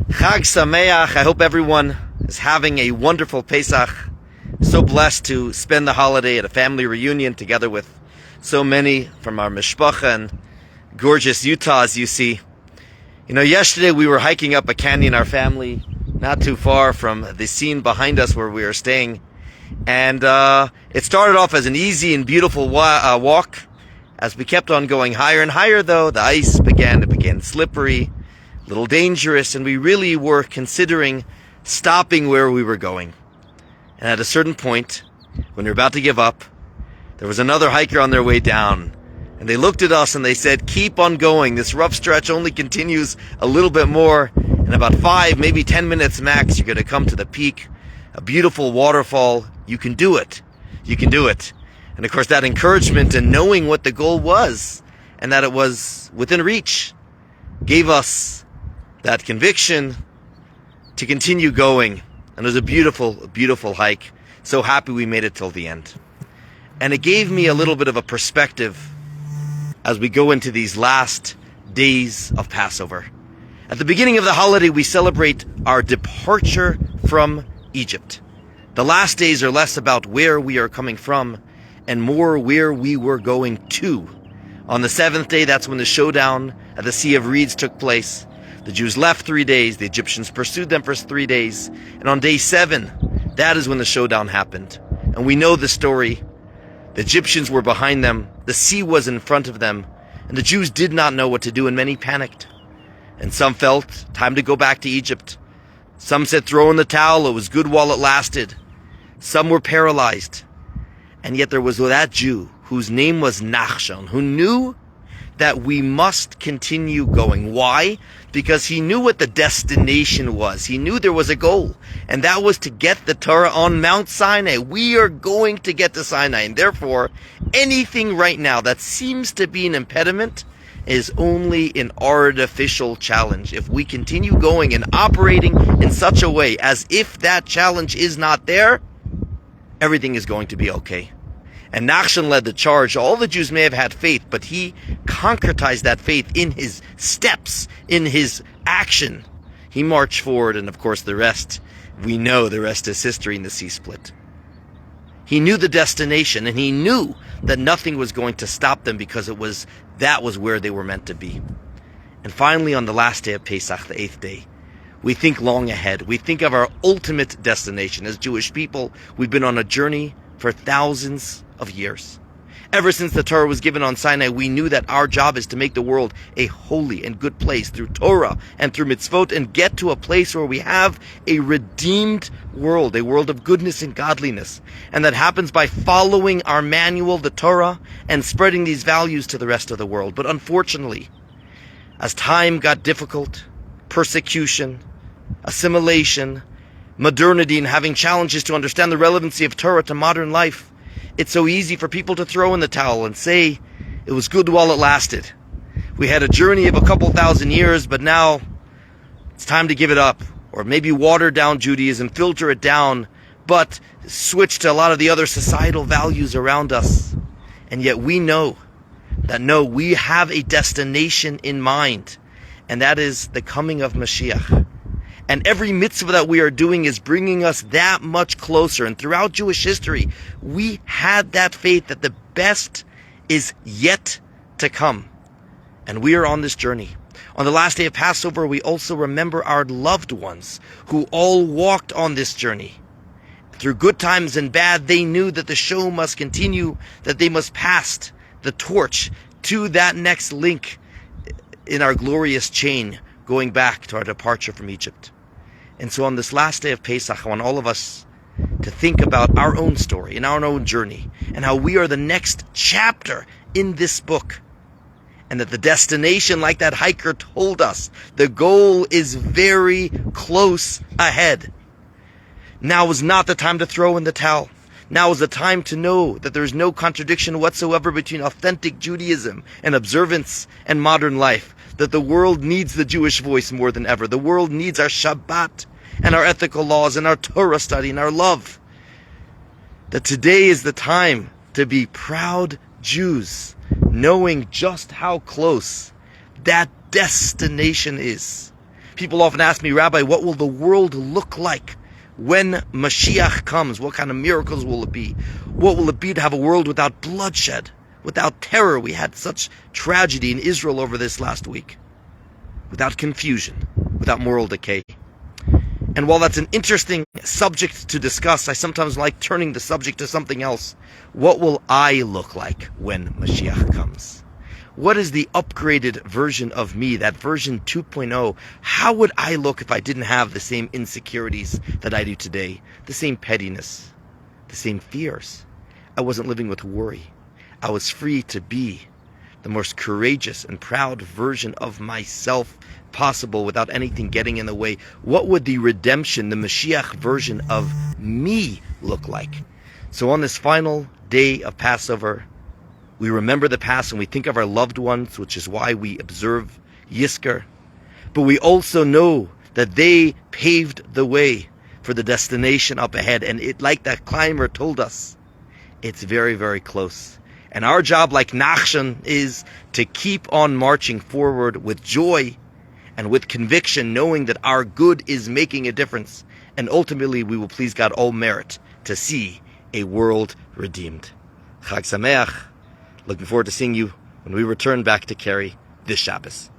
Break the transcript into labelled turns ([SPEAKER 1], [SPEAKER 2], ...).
[SPEAKER 1] Chag Sameach. I hope everyone is having a wonderful Pesach. So blessed to spend the holiday at a family reunion together with so many from our mishpacha and gorgeous Utah, as you see. You know, yesterday we were hiking up a canyon, our family, not too far from the scene behind us where we are staying. And it started off as an easy and beautiful walk. As we kept on going higher and higher, though, the ice became slippery, a little dangerous, and we really were considering stopping where we were going. And at a certain point, when we were about to give up, there was another hiker on their way down. And they looked at us and they said, keep on going. This rough stretch only continues a little bit more. In about 5, maybe 10 minutes max, you're going to come to the peak. A beautiful waterfall. You can do it. You can do it. And of course, that encouragement and knowing what the goal was and that it was within reach gave us that conviction to continue going. And it was a beautiful, beautiful hike. So happy we made it till the end. And it gave me a little bit of a perspective as we go into these last days of Passover. At the beginning of the holiday, we celebrate our departure from Egypt. The last days are less about where we are coming from and more where we were going to. On the 7th day, that's when the showdown at the Sea of Reeds took place. The Jews left 3 days, the Egyptians pursued them for 3 days, and on day 7, that is when the showdown happened. And we know the story. The Egyptians were behind them, the sea was in front of them, and the Jews did not know what to do, and many panicked. And some felt time to go back to Egypt. Some said throw in the towel, it was good while it lasted. Some were paralyzed. And yet there was that Jew whose name was Nachshon, who knew that we must continue going. Why? Because he knew what the destination was. He knew there was a goal, and that was to get the Torah on Mount Sinai. We are going to get to Sinai, and therefore, anything right now that seems to be an impediment is only an artificial challenge. If we continue going and operating in such a way as if that challenge is not there, everything is going to be okay. And Nachshon led the charge. All the Jews may have had faith, but he concretized that faith in his steps, in his action. He marched forward, and of course the rest, we know the rest is history in the sea split. He knew the destination, and he knew that nothing was going to stop them because that was where they were meant to be. And finally, on the last day of Pesach, the 8th day, we think long ahead. We think of our ultimate destination. As Jewish people, we've been on a journey for thousands of years. Ever since the Torah was given on Sinai, we knew that our job is to make the world a holy and good place through Torah and through mitzvot, and get to a place where we have a redeemed world, a world of goodness and godliness. And that happens by following our manual, the Torah, and spreading these values to the rest of the world. But unfortunately, as time got difficult, persecution, assimilation, modernity, and having challenges to understand the relevancy of Torah to modern life, it's so easy for people to throw in the towel and say it was good while it lasted. We had a journey of a couple thousand years, but now it's time to give it up. Or maybe water down Judaism, filter it down, but switch to a lot of the other societal values around us. And yet we know that no, we have a destination in mind, and that is the coming of Mashiach. And every mitzvah that we are doing is bringing us that much closer. And throughout Jewish history, we had that faith that the best is yet to come. And we are on this journey. On the last day of Passover, we also remember our loved ones who all walked on this journey. Through good times and bad, they knew that the show must continue, that they must pass the torch to that next link in our glorious chain going back to our departure from Egypt. And so on this last day of Pesach, I want all of us to think about our own story and our own journey and how we are the next chapter in this book. And that the destination, like that hiker told us, the goal is very close ahead. Now is not the time to throw in the towel. Now is the time to know that there is no contradiction whatsoever between authentic Judaism and observance and modern life. That the world needs the Jewish voice more than ever. The world needs our Shabbat and our ethical laws and our Torah study and our love. That today is the time to be proud Jews, knowing just how close that destination is. People often ask me, Rabbi, what will the world look like when Mashiach comes? What kind of miracles will it be? What will it be to have a world without bloodshed, without terror? We had such tragedy in Israel over this last week. Without confusion, without moral decay. And while that's an interesting subject to discuss, I sometimes like turning the subject to something else. What will I look like when Mashiach comes? What is the upgraded version of me, that version 2.0? How would I look if I didn't have the same insecurities that I do today? The same pettiness, the same fears. I wasn't living with worry. I was free to be the most courageous and proud version of myself possible without anything getting in the way. What would the redemption, the Mashiach version of me look like? So on this final day of Passover, we remember the past and we think of our loved ones, which is why we observe Yizkor. But we also know that they paved the way for the destination up ahead. And it, like that climber told us, it's very, very close. And our job, like Nachshon, is to keep on marching forward with joy and with conviction, knowing that our good is making a difference. And ultimately, we will please God all merit to see a world redeemed. Chag Sameach. Looking forward to seeing you when we return back to Kerry this Shabbos.